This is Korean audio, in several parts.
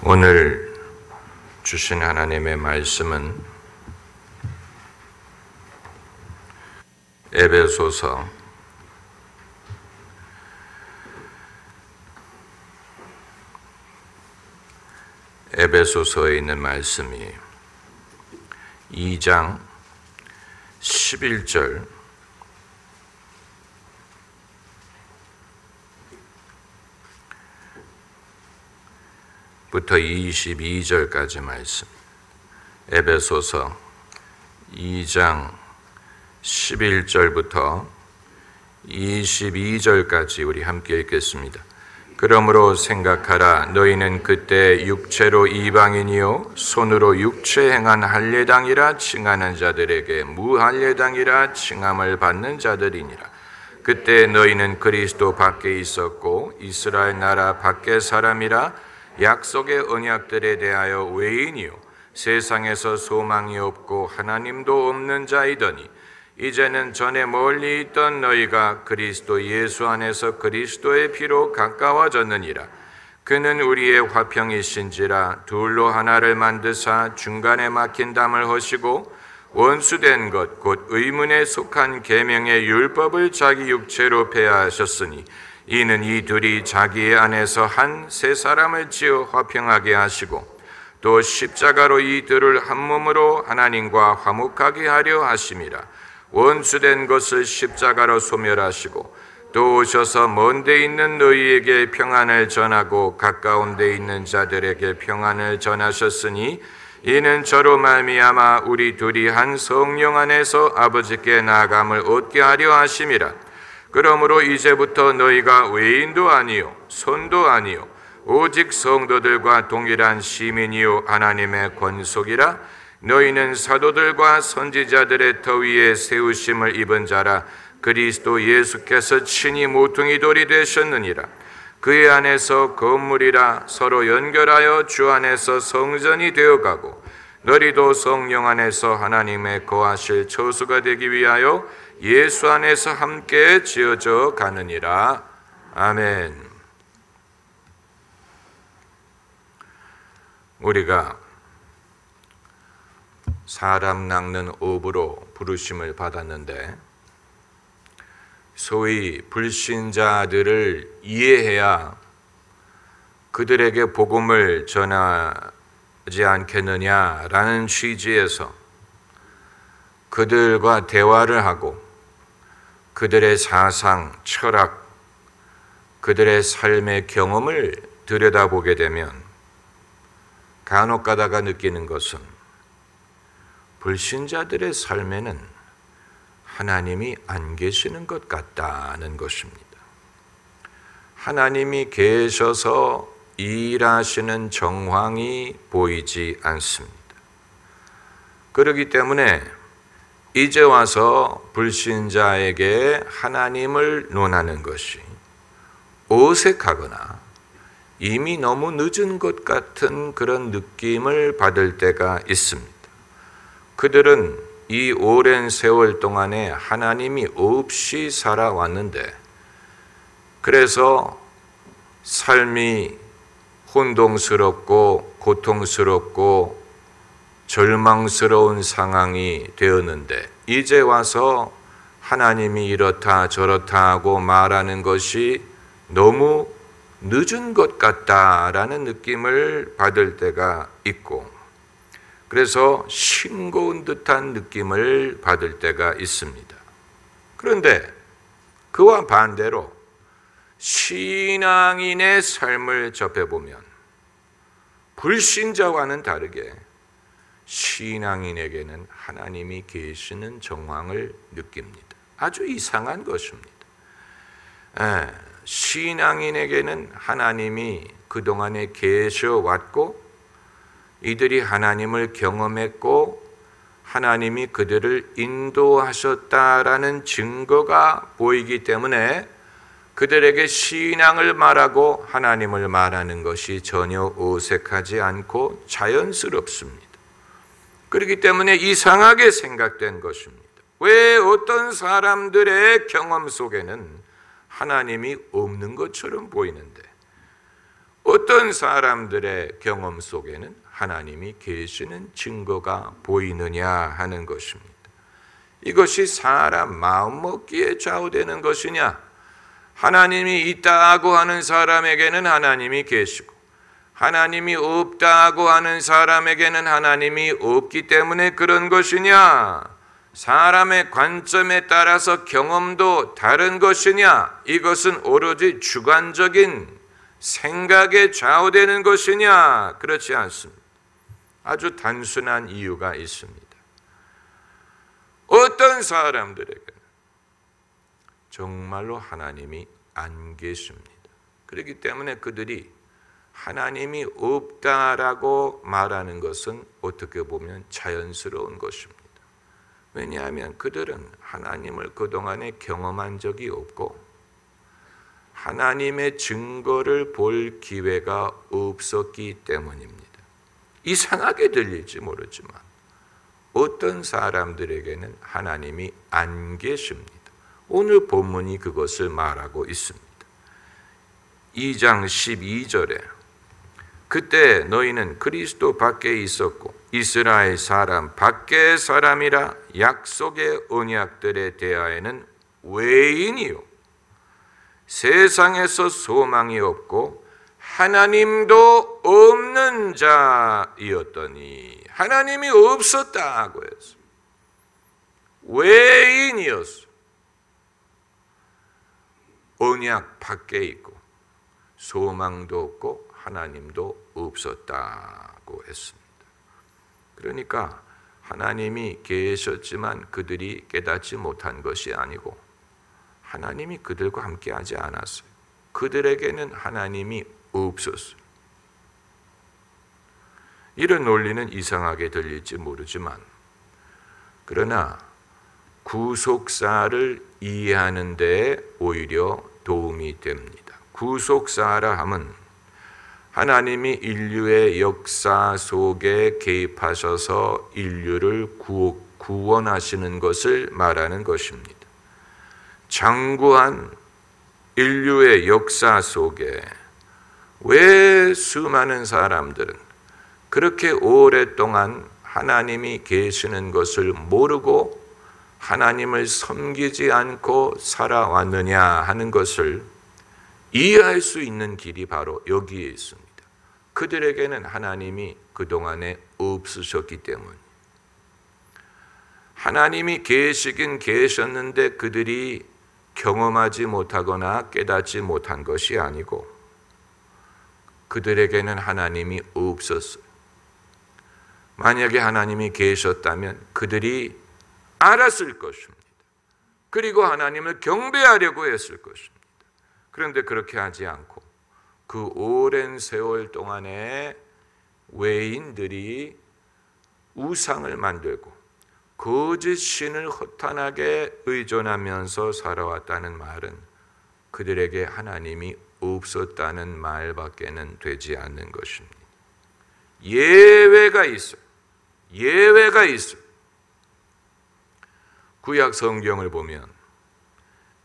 오늘 주신 하나님의 말씀은 에베소서에 있는 말씀이 2장 11절 부터 22절까지 말씀. 에베소서 2장 11절부터 22절까지 우리 함께 읽겠습니다. 그러므로 생각하라. 너희는 그때 육체로 이방인이요 손으로 육체 행한 할례당이라 칭하는 자들에게 무할례당이라 칭함을 받는 자들이니라. 그때 너희는 그리스도 밖에 있었고 이스라엘 나라 밖의 사람이라 약속의 언약들에 대하여 외인이요 세상에서 소망이 없고 하나님도 없는 자이더니 이제는 전에 멀리 있던 너희가 그리스도 예수 안에서 그리스도의 피로 가까워졌느니라. 그는 우리의 화평이신지라 둘로 하나를 만드사 중간에 막힌 담을 허시고 원수된 것 곧 의문에 속한 계명의 율법을 자기 육체로 폐하하셨으니 이는 이 둘이 자기 안에서 한 새 사람을 지어 화평하게 하시고 또 십자가로 이 둘을 한 몸으로 하나님과 화목하게 하려 하심이라. 원수된 것을 십자가로 소멸하시고 또 오셔서 먼 데 있는 너희에게 평안을 전하고 가까운 데 있는 자들에게 평안을 전하셨으니 이는 저로 말미암아 우리 둘이 한 성령 안에서 아버지께 나아감을 얻게 하려 하심이라. 그러므로 이제부터 너희가 외인도 아니요 손도 아니요 오직 성도들과 동일한 시민이요 하나님의 권속이라. 너희는 사도들과 선지자들의 터 위에 세우심을 입은 자라. 그리스도 예수께서 친히 모퉁이 돌이 되셨느니라. 그의 안에서 건물이라 서로 연결하여 주 안에서 성전이 되어가고 너희도 성령 안에서 하나님의 거하실 처소가 되기 위하여 예수 안에서 함께 지어져 가느니라. 아멘. 우리가 사람 낚는 업으로 부르심을 받았는데 소위 불신자들을 이해해야 그들에게 복음을 전하지 않겠느냐라는 취지에서 그들과 대화를 하고 그들의 사상, 철학, 그들의 삶의 경험을 들여다보게 되면 간혹 가다가 느끼는 것은 불신자들의 삶에는 하나님이 안 계시는 것 같다는 것입니다. 하나님이 계셔서 일하시는 정황이 보이지 않습니다. 그렇기 때문에 이제 와서 불신자에게 하나님을 논하는 것이 어색하거나 이미 너무 늦은 것 같은 그런 느낌을 받을 때가 있습니다. 그들은 이 오랜 세월 동안에 하나님이 없이 살아왔는데 그래서 삶이 혼동스럽고 고통스럽고 절망스러운 상황이 되었는데 이제 와서 하나님이 이렇다 저렇다 하고 말하는 것이 너무 늦은 것 같다라는 느낌을 받을 때가 있고 그래서 싱거운 듯한 느낌을 받을 때가 있습니다. 그런데 그와 반대로 신앙인의 삶을 접해보면 불신자와는 다르게 신앙인에게는 하나님이 계시는 정황을 느낍니다. 아주 이상한 것입니다. 신앙인에게는 하나님이 그동안에 계셔왔고 이들이 하나님을 경험했고 하나님이 그들을 인도하셨다라는 증거가 보이기 때문에 그들에게 신앙을 말하고 하나님을 말하는 것이 전혀 어색하지 않고 자연스럽습니다. 그렇기 때문에 이상하게 생각된 것입니다. 왜 어떤 사람들의 경험 속에는 하나님이 없는 것처럼 보이는데 어떤 사람들의 경험 속에는 하나님이 계시는 증거가 보이느냐 하는 것입니다. 이것이 사람 마음 먹기에 좌우되는 것이냐? 하나님이 있다고 하는 사람에게는 하나님이 계시고 하나님이 없다고 하는 사람에게는 하나님이 없기 때문에 그런 것이냐? 사람의 관점에 따라서 경험도 다른 것이냐? 이것은 오로지 주관적인 생각에 좌우되는 것이냐? 그렇지 않습니다. 아주 단순한 이유가 있습니다. 어떤 사람들에게는 정말로 하나님이 안 계십니다. 그렇기 때문에 그들이 하나님이 없다라고 말하는 것은 어떻게 보면 자연스러운 것입니다. 왜냐하면 그들은 하나님을 그동안에 경험한 적이 없고 하나님의 증거를 볼 기회가 없었기 때문입니다. 이상하게 들릴지 모르지만 어떤 사람들에게는 하나님이 안 계십니다. 오늘 본문이 그것을 말하고 있습니다. 2장 12절에 그때 너희는 그리스도 밖에 있었고 이스라엘 사람 밖의 사람이라 약속의 언약들에 대하여는 외인이요 세상에서 소망이 없고 하나님도 없는 자이었더니 하나님이 없었다고 했어. 외인이었어. 언약 밖에 있고 소망도 없고 하나님도 없었다고 했습니다. 그러니까 하나님이 계셨지만 그들이 깨닫지 못한 것이 아니고 하나님이 그들과 함께하지 않았어요. 그들에게는 하나님이 없었어요. 이런 논리는 이상하게 들릴지 모르지만 그러나 구속사를 이해하는 데 오히려 도움이 됩니다. 구속사라 함은 하나님이 인류의 역사 속에 개입하셔서 인류를 구원하시는 것을 말하는 것입니다. 장구한 인류의 역사 속에 왜 수많은 사람들은 그렇게 오랫동안 하나님이 계시는 것을 모르고 하나님을 섬기지 않고 살아왔느냐 하는 것을 이해할 수 있는 길이 바로 여기에 있습니다. 그들에게는 하나님이 그동안에 없으셨기 때문에 하나님이 계시긴 계셨는데 그들이 경험하지 못하거나 깨닫지 못한 것이 아니고 그들에게는 하나님이 없었어요. 만약에 하나님이 계셨다면 그들이 알았을 것입니다. 그리고 하나님을 경배하려고 했을 것입니다. 그런데 그렇게 하지 않고 그 오랜 세월 동안에 외인들이 우상을 만들고 거짓 신을 허탄하게 의존하면서 살아왔다는 말은 그들에게 하나님이 없었다는 말밖에는 되지 않는 것입니다. 예외가 있어요. 예외가 있어요. 구약 성경을 보면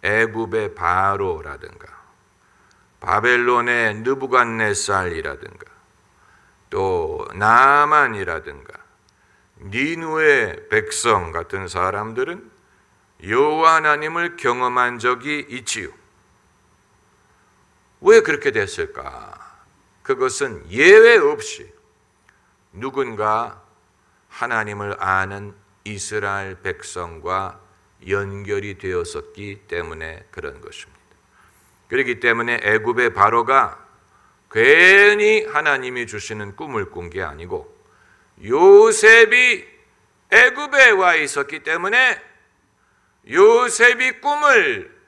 애굽의 바로라든가 바벨론의 느부갓네살이라든가 또 나만이라든가 니누의 백성 같은 사람들은 여호와 하나님을 경험한 적이 있지요. 왜 그렇게 됐을까? 그것은 예외 없이 누군가 하나님을 아는 이스라엘 백성과 연결이 되었었기 때문에 그런 것입니다. 그렇기 때문에 애굽의 바로가 괜히 하나님이 주시는 꿈을 꾼 게 아니고 요셉이 애굽에 와 있었기 때문에 요셉이 꿈을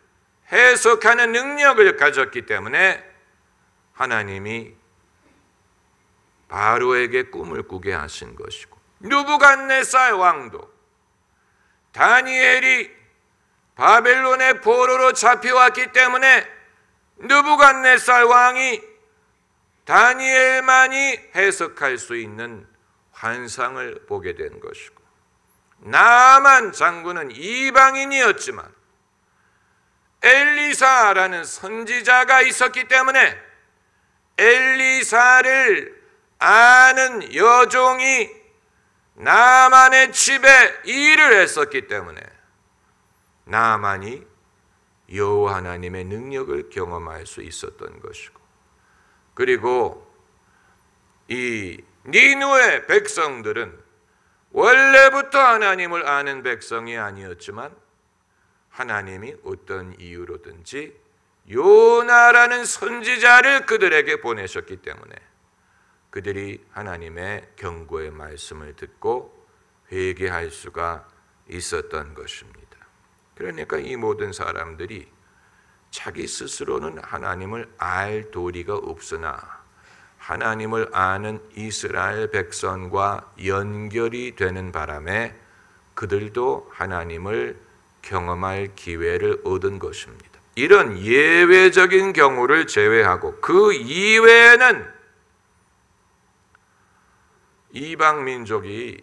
해석하는 능력을 가졌기 때문에 하나님이 바로에게 꿈을 꾸게 하신 것이고 느부갓네살 왕도 다니엘이 바벨론의 포로로 잡혀왔기 때문에 느부갓네살 왕이 다니엘만이 해석할 수 있는 환상을 보게 된 것이고 나만 장군은 이방인이었지만 엘리사라는 선지자가 있었기 때문에 엘리사를 아는 여종이 나만의 집에 일을 했었기 때문에 나만이 여호와 하나님의 능력을 경험할 수 있었던 것이고, 그리고 이 니느웨 백성들은 원래부터 하나님을 아는 백성이 아니었지만 하나님이 어떤 이유로든지 요나라는 선지자를 그들에게 보내셨기 때문에 그들이 하나님의 경고의 말씀을 듣고 회개할 수가 있었던 것입니다. 그러니까 이 모든 사람들이 자기 스스로는 하나님을 알 도리가 없으나 하나님을 아는 이스라엘 백성과 연결이 되는 바람에 그들도 하나님을 경험할 기회를 얻은 것입니다. 이런 예외적인 경우를 제외하고 그 이외에는 이방 민족이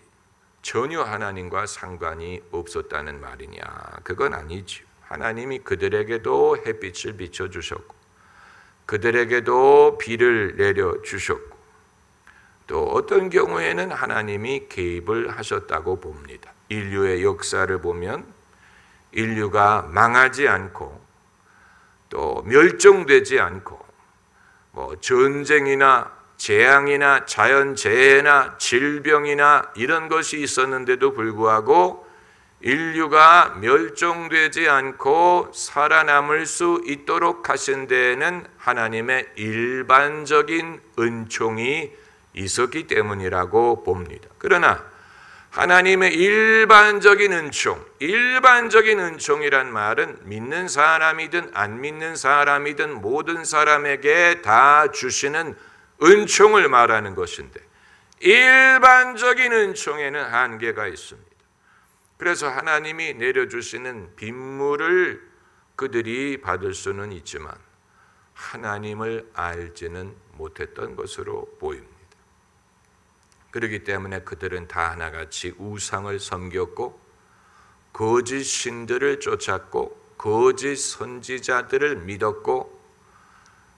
전혀 하나님과 상관이 없었다는 말이냐? 그건 아니죠. 하나님이 그들에게도 햇빛을 비춰주셨고 그들에게도 비를 내려주셨고 또 어떤 경우에는 하나님이 개입을 하셨다고 봅니다. 인류의 역사를 보면 인류가 망하지 않고 또 멸종되지 않고 전쟁이나 재앙이나 자연재해나 질병이나 이런 것이 있었는데도 불구하고 인류가 멸종되지 않고 살아남을 수 있도록 하신 데에는 하나님의 일반적인 은총이 있었기 때문이라고 봅니다. 그러나 하나님의 일반적인 은총이란 말은 믿는 사람이든 안 믿는 사람이든 모든 사람에게 다 주시는 은총을 말하는 것인데 일반적인 은총에는 한계가 있습니다. 그래서 하나님이 내려주시는 빗물을 그들이 받을 수는 있지만 하나님을 알지는 못했던 것으로 보입니다. 그렇기 때문에 그들은 다 하나같이 우상을 섬겼고 거짓 신들을 쫓았고 거짓 선지자들을 믿었고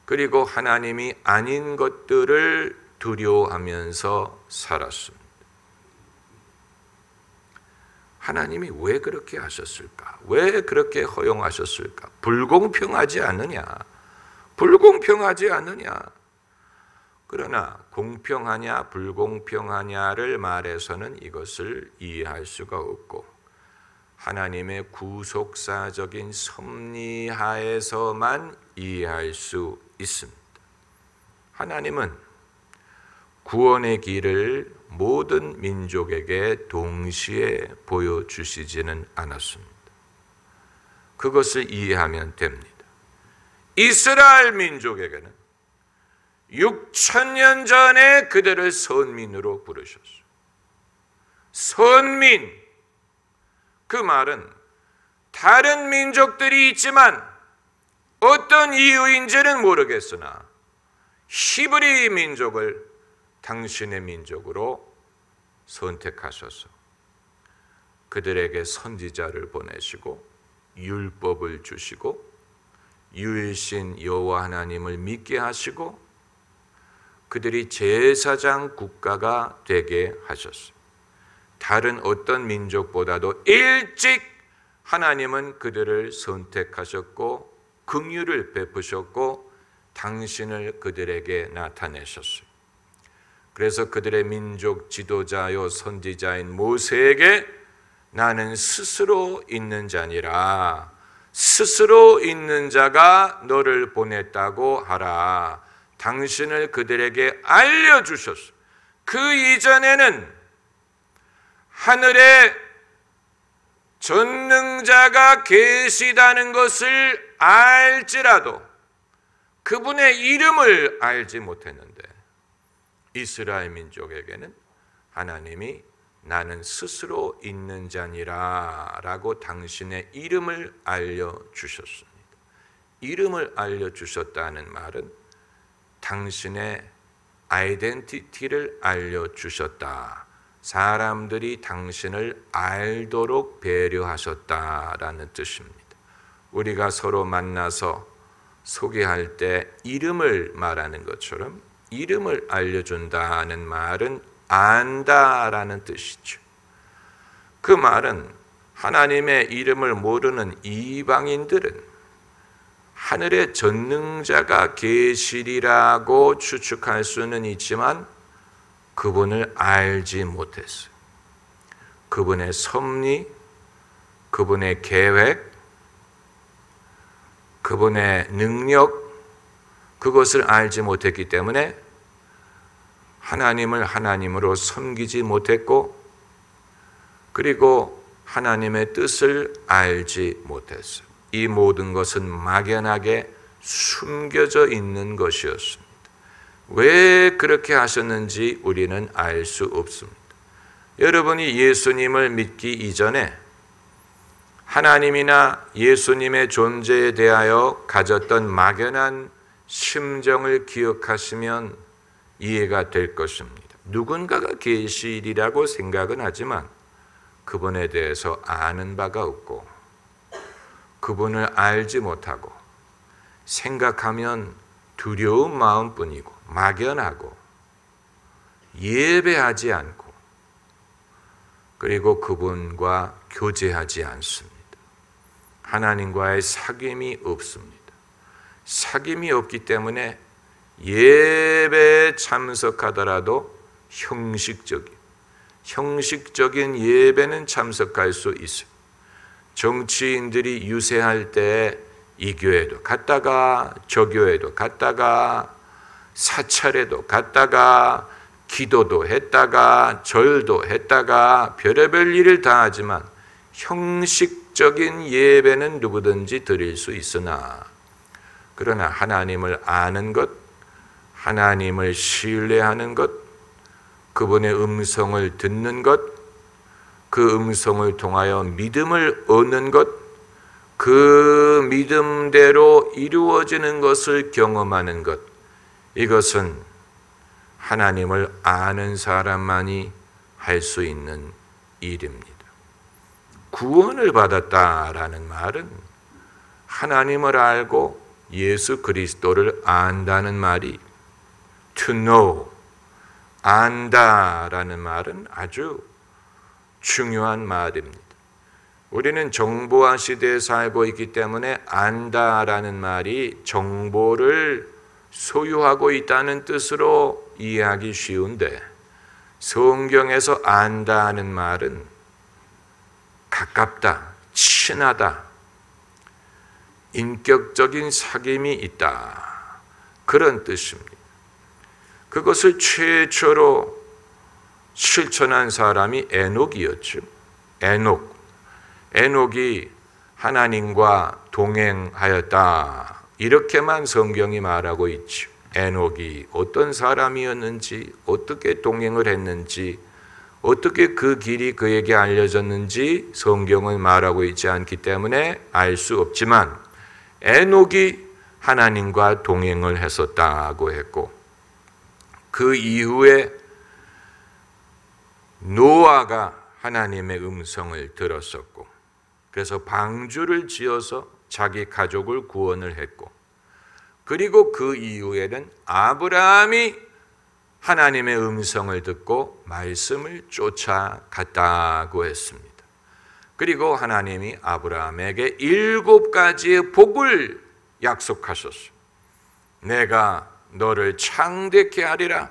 그리고 하나님이 아닌 것들을 두려워하면서 살았습니다. 하나님이 왜 그렇게 하셨을까? 왜 그렇게 허용하셨을까? 불공평하지 않느냐? 불공평하지 않느냐? 그러나 공평하냐 불공평하냐를 말해서는 이것을 이해할 수가 없고 하나님의 구속사적인 섭리하에서만 이해할 수 있습니다. 하나님은 구원의 길을 모든 민족에게 동시에 보여주시지는 않았습니다. 그것을 이해하면 됩니다. 이스라엘 민족에게는 6,000년 전에 그들을 선민으로 부르셨어요. 선민, 그 말은 다른 민족들이 있지만 어떤 이유인지는 모르겠으나 히브리 민족을 당신의 민족으로 선택하셔서 그들에게 선지자를 보내시고 율법을 주시고 유일신 여호와 하나님을 믿게 하시고 그들이 제사장 국가가 되게 하셨어요. 다른 어떤 민족보다도 일찍 하나님은 그들을 선택하셨고 긍휼을 베푸셨고 당신을 그들에게 나타내셨어요. 그래서 그들의 민족 지도자요 선지자인 모세에게 나는 스스로 있는 자니라 스스로 있는 자가 너를 보냈다고 하라. 당신을 그들에게 알려주셨어요. 그 이전에는 하늘에 전능자가 계시다는 것을 알지라도 그분의 이름을 알지 못했는데 이스라엘 민족에게는 하나님이 나는 스스로 있는 자니라 라고 당신의 이름을 알려주셨습니다. 이름을 알려주셨다는 말은 당신의 아이덴티티를 알려주셨다. 사람들이 당신을 알도록 배려하셨다라는 뜻입니다. 우리가 서로 만나서 소개할 때 이름을 말하는 것처럼 이름을 알려준다는 말은 안다라는 뜻이죠. 그 말은 하나님의 이름을 모르는 이방인들은 하늘의 전능자가 계시리라고 추측할 수는 있지만 그분을 알지 못했어요. 그분의 섭리, 그분의 계획, 그분의 능력, 그것을 알지 못했기 때문에 하나님을 하나님으로 섬기지 못했고, 그리고 하나님의 뜻을 알지 못했어요. 이 모든 것은 막연하게 숨겨져 있는 것이었습니다. 왜 그렇게 하셨는지 우리는 알 수 없습니다. 여러분이 예수님을 믿기 이전에 하나님이나 예수님의 존재에 대하여 가졌던 막연한 심정을 기억하시면 이해가 될 것입니다. 누군가가 계시리라고 생각은 하지만 그분에 대해서 아는 바가 없고, 그분을 알지 못하고 생각하면 두려운 마음뿐이고 막연하고 예배하지 않고, 그리고 그분과 교제하지 않습니다. 하나님과의 사귐이 없습니다. 사귐이 없기 때문에 예배에 참석하더라도 형식적인 예배는 참석할 수 있어요. 정치인들이 유세할 때 이 교회도 갔다가 저 교회도 갔다가 사찰에도 갔다가 기도도 했다가 절도 했다가 별의별 일을 다 하지만 형식적인 예배는 누구든지 드릴 수 있으나, 그러나 하나님을 아는 것, 하나님을 신뢰하는 것, 그분의 음성을 듣는 것, 그 음성을 통하여 믿음을 얻는 것, 그 믿음대로 이루어지는 것을 경험하는 것, 이것은 하나님을 아는 사람만이 할 수 있는 일입니다. 구원을 받았다라는 말은 하나님을 알고 예수 그리스도를 안다는 말이, to know, 안다라는 말은 아주 중요한 말입니다. 우리는 정보화 시대에 살고 있기 때문에 안다라는 말이 정보를 소유하고 있다는 뜻으로 이해하기 쉬운데, 성경에서 안다는 말은 가깝다, 친하다, 인격적인 사귐이 있다, 그런 뜻입니다. 그것을 최초로 실천한 사람이 에녹이었죠. 에녹이 하나님과 동행하였다, 이렇게만 성경이 말하고 있죠. 에녹이 어떤 사람이었는지, 어떻게 동행을 했는지, 어떻게 그 길이 그에게 알려졌는지 성경은 말하고 있지 않기 때문에 알 수 없지만, 에녹이 하나님과 동행을 했었다고 했고, 그 이후에 노아가 하나님의 음성을 들었었고, 그래서 방주를 지어서 자기 가족을 구원을 했고, 그리고 그 이후에는 아브라함이 하나님의 음성을 듣고 말씀을 쫓아갔다고 했습니다. 그리고 하나님이 아브라함에게 7가지의 복을 약속하셨어요. 내가 너를 창대케 하리라,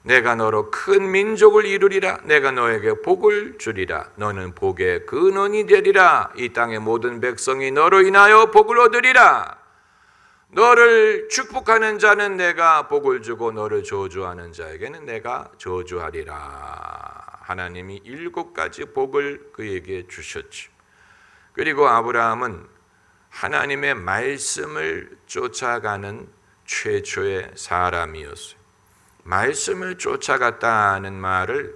내가 너로 큰 민족을 이루리라, 내가 너에게 복을 주리라, 너는 복의 근원이 되리라, 이 땅의 모든 백성이 너로 인하여 복을 얻으리라, 너를 축복하는 자는 내가 복을 주고 너를 저주하는 자에게는 내가 저주하리라. 하나님이 7가지 복을 그에게 주셨죠. 그리고 아브라함은 하나님의 말씀을 쫓아가는 최초의 사람이었어요. 말씀을 쫓아갔다는 말을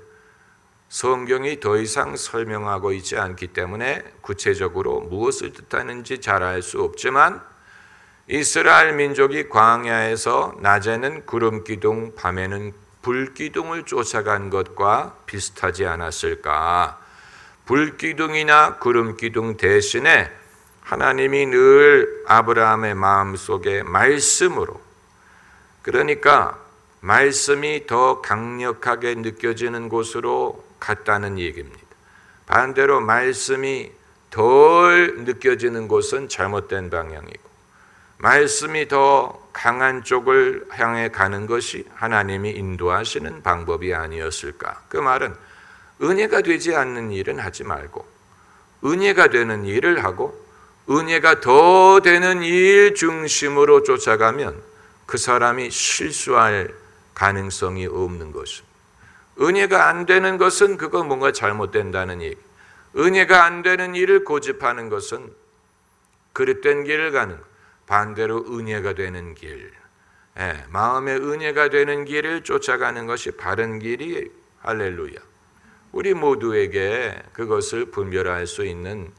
성경이 더 이상 설명하고 있지 않기 때문에 구체적으로 무엇을 뜻하는지 잘 알 수 없지만, 이스라엘 민족이 광야에서 낮에는 구름 기둥, 밤에는 불 기둥을 쫓아간 것과 비슷하지 않았을까? 불 기둥이나 구름 기둥 대신에 하나님이 늘 아브라함의 마음속에 말씀으로, 그러니까 말씀이 더 강력하게 느껴지는 곳으로 갔다는 얘기입니다. 반대로 말씀이 덜 느껴지는 곳은 잘못된 방향이고, 말씀이 더 강한 쪽을 향해 가는 것이 하나님이 인도하시는 방법이 아니었을까? 그 말은 은혜가 되지 않는 일은 하지 말고 은혜가 되는 일을 하고 은혜가 더 되는 일 중심으로 쫓아가면 그 사람이 실수할 가능성이 없는 것입니다. 은혜가 안 되는 것은 그거 뭔가 잘못된다는 얘기. 은혜가 안 되는 일을 고집하는 것은 그릇된 길을 가는 것. 반대로 은혜가 되는 길, 마음의 은혜가 되는 길을 쫓아가는 것이 바른 길이에요. 할렐루야. 우리 모두에게 그것을 분별할 수 있는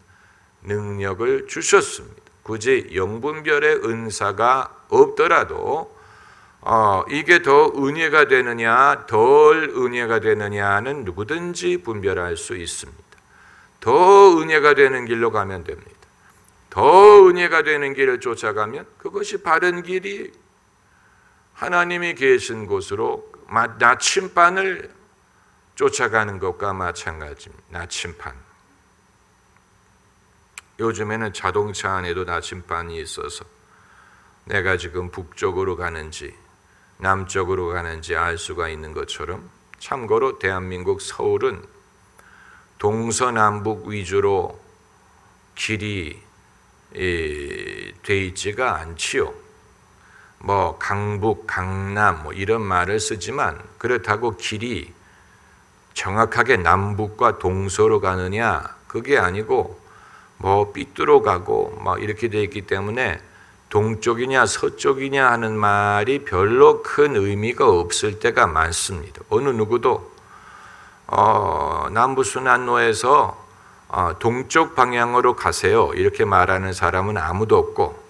능력을 주셨습니다. 굳이 영분별의 은사가 없더라도 이게 더 은혜가 되느냐 덜 은혜가 되느냐는 누구든지 분별할 수 있습니다. 더 은혜가 되는 길로 가면 됩니다. 더 은혜가 되는 길을 쫓아가면 그것이 바른 길이, 하나님이 계신 곳으로 나침반을 쫓아가는 것과 마찬가지입니다. 나침반. 요즘에는 자동차 안에도 나침반이 있어서 내가 지금 북쪽으로 가는지 남쪽으로 가는지 알 수가 있는 것처럼, 참고로 대한민국 서울은 동서남북 위주로 길이 돼 있지가 않지요. 뭐 강북, 강남 이런 말을 쓰지만 그렇다고 길이 정확하게 남북과 동서로 가느냐 그게 아니고 뭐 삐뚤어 가고 막 이렇게 돼 있기 때문에 동쪽이냐 서쪽이냐 하는 말이 별로 큰 의미가 없을 때가 많습니다. 어느 누구도 남부순환로에서 동쪽 방향으로 가세요 이렇게 말하는 사람은 아무도 없고,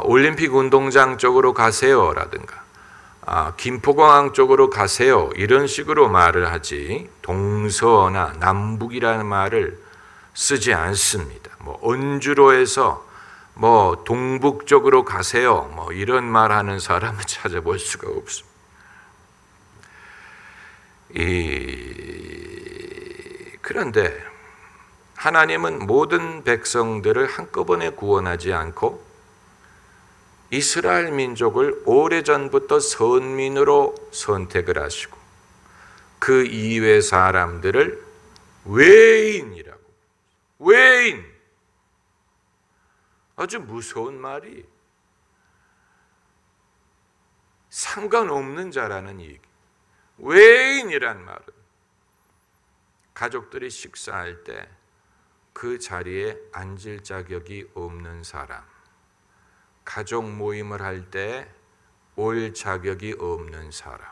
올림픽 운동장 쪽으로 가세요라든가 김포공항 쪽으로 가세요 이런 식으로 말을 하지 동서나 남북이라는 말을 쓰지 않습니다. 언주로에서 동북 쪽으로 가세요 이런 말하는 사람은 찾아볼 수가 없습니다. 그런데 하나님은 모든 백성들을 한꺼번에 구원하지 않고 이스라엘 민족을 오래전부터 선민으로 선택을 하시고 그 이외 사람들을 외인이라고. 외인. 아주 무서운 말이, 상관없는 자라는 얘기. 외인이란 말은 가족들이 식사할 때 그 자리에 앉을 자격이 없는 사람, 가족 모임을 할 때 올 자격이 없는 사람,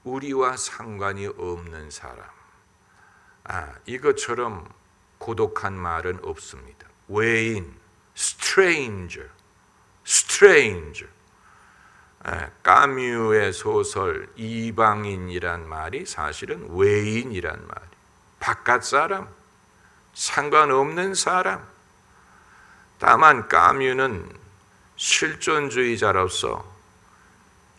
우리와 상관이 없는 사람, 이것처럼 고독한 말은 없습니다. 외인, stranger. 까뮤의 소설 이방인이란 말이 사실은 외인이란 말이, 바깥 사람, 상관없는 사람. 다만 까뮤는 실존주의자로서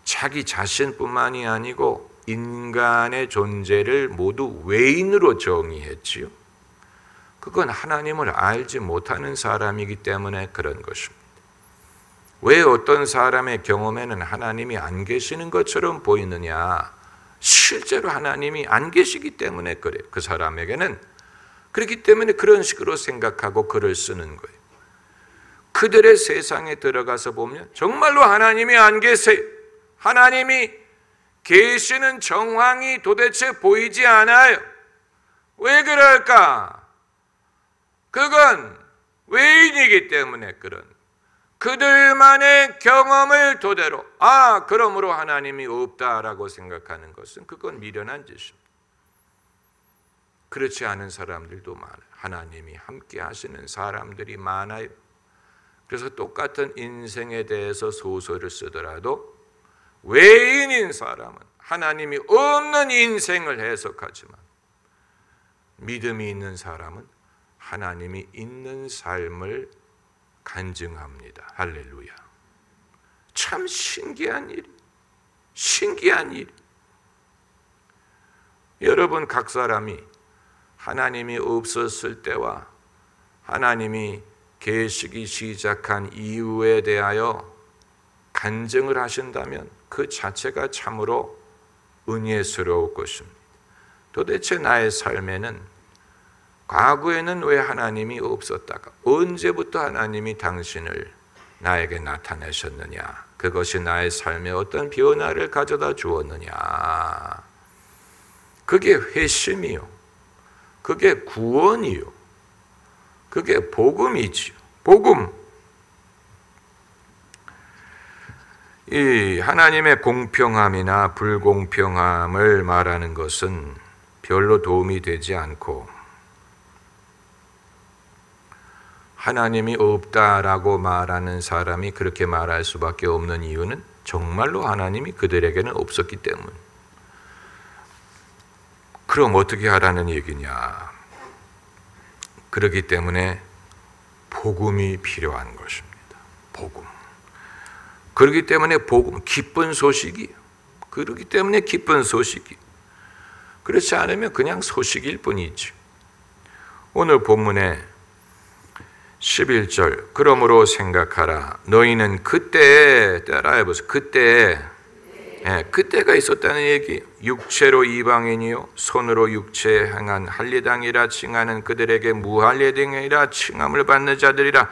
자기 자신뿐만이 아니고 인간의 존재를 모두 외인으로 정의했지요. 그건 하나님을 알지 못하는 사람이기 때문에 그런 것입니다. 왜 어떤 사람의 경험에는 하나님이 안 계시는 것처럼 보이느냐? 실제로 하나님이 안 계시기 때문에 그래요. 그 사람에게는. 그렇기 때문에 그런 식으로 생각하고 글을 쓰는 거예요. 그들의 세상에 들어가서 보면 정말로 하나님이 안 계세요. 하나님이 계시는 정황이 도대체 보이지 않아요. 왜 그럴까? 그건 외인이기 때문에 그런, 그들만의 경험을 토대로 그러므로 하나님이 없다라고 생각하는 것은 그건 미련한 짓입니다. 그렇지 않은 사람들도 많아요. 하나님이 함께 하시는 사람들이 많아요. 그래서 똑같은 인생에 대해서 소설을 쓰더라도 외인인 사람은 하나님이 없는 인생을 해석하지만 믿음이 있는 사람은 하나님이 있는 삶을 간증합니다. 할렐루야. 참 신기한 일. 여러분 각 사람이 하나님이 없었을 때와 하나님이 계시기 시작한 이유에 대하여 간증을 하신다면 그 자체가 참으로 은혜스러울 것입니다. 도대체 나의 삶에는 과거에는 왜 하나님이 없었다가 언제부터 하나님이 당신을 나에게 나타내셨느냐, 그것이 나의 삶에 어떤 변화를 가져다 주었느냐, 그게 회심이요, 그게 구원이요, 그게 복음이지요. 복음. 이 하나님의 공평함이나 불공평함을 말하는 것은 별로 도움이 되지 않고, 하나님이 없다라고 말하는 사람이 그렇게 말할 수밖에 없는 이유는 정말로 하나님이 그들에게는 없었기 때문. 그럼 어떻게 하라는 얘기냐? 그렇기 때문에 복음이 필요한 것입니다. 복음. 그렇기 때문에 복음, 기쁜 소식이에요. 그렇기 때문에 기쁜 소식이. 그렇지 않으면 그냥 소식일 뿐이죠. 오늘 본문에 11절, 그러므로 생각하라. 너희는 그때에, 따라해보세요. 그때가 있었다는 얘기. 육체로 이방인이요 손으로 육체에 행한 할례당이라 칭하는 그들에게 무할례당이라 칭함을 받는 자들이라.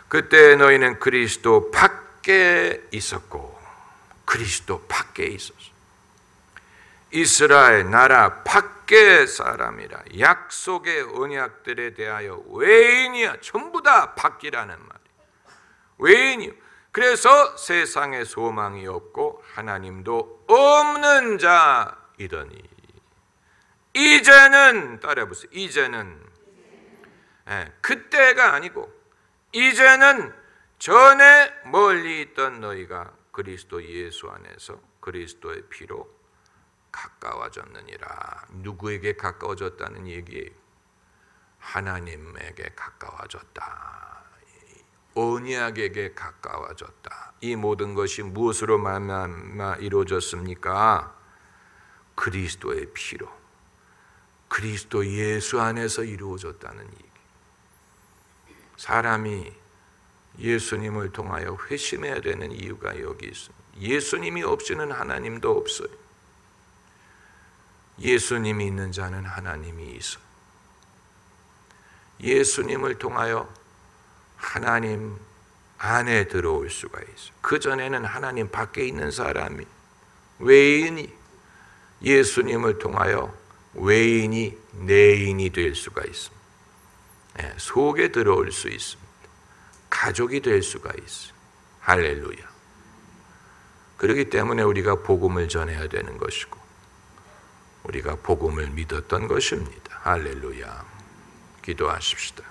그때 너희는 그리스도 밖에 있었고, 그리스도 밖에 있었어. 이스라엘 나라 밖의 사람이라. 약속의 언약들에 대하여 외인이야. 전부 다 밖이라는 말이에요. 외인이요. 그래서 세상에 소망이 없고 하나님도 없는 자이더니, 이제는, 따라해보세요. 이제는, 그때가 아니고 이제는 전에 멀리 있던 너희가 그리스도 예수 안에서 그리스도의 피로 가까워졌느니라. 누구에게 가까워졌다는 얘기예요? 하나님에게 가까워졌다. 언약에게 가까워졌다. 이 모든 것이 무엇으로 말미암아 이루어졌습니까? 그리스도의 피로, 그리스도 예수 안에서 이루어졌다는 얘기. 사람이 예수님을 통하여 회심해야 되는 이유가 여기 있습니다. 예수님이 없이는 하나님도 없어요. 예수님이 있는 자는 하나님이 있어. 예수님을 통하여 하나님 안에 들어올 수가 있어. 그전에는 하나님 밖에 있는 사람이, 외인이 예수님을 통하여 외인이 내인이 될 수가 있습니다. 속에 들어올 수 있습니다. 가족이 될 수가 있어. 할렐루야. 그렇기 때문에 우리가 복음을 전해야 되는 것이고, 우리가 복음을 믿었던 것입니다. 할렐루야. 기도하십시다.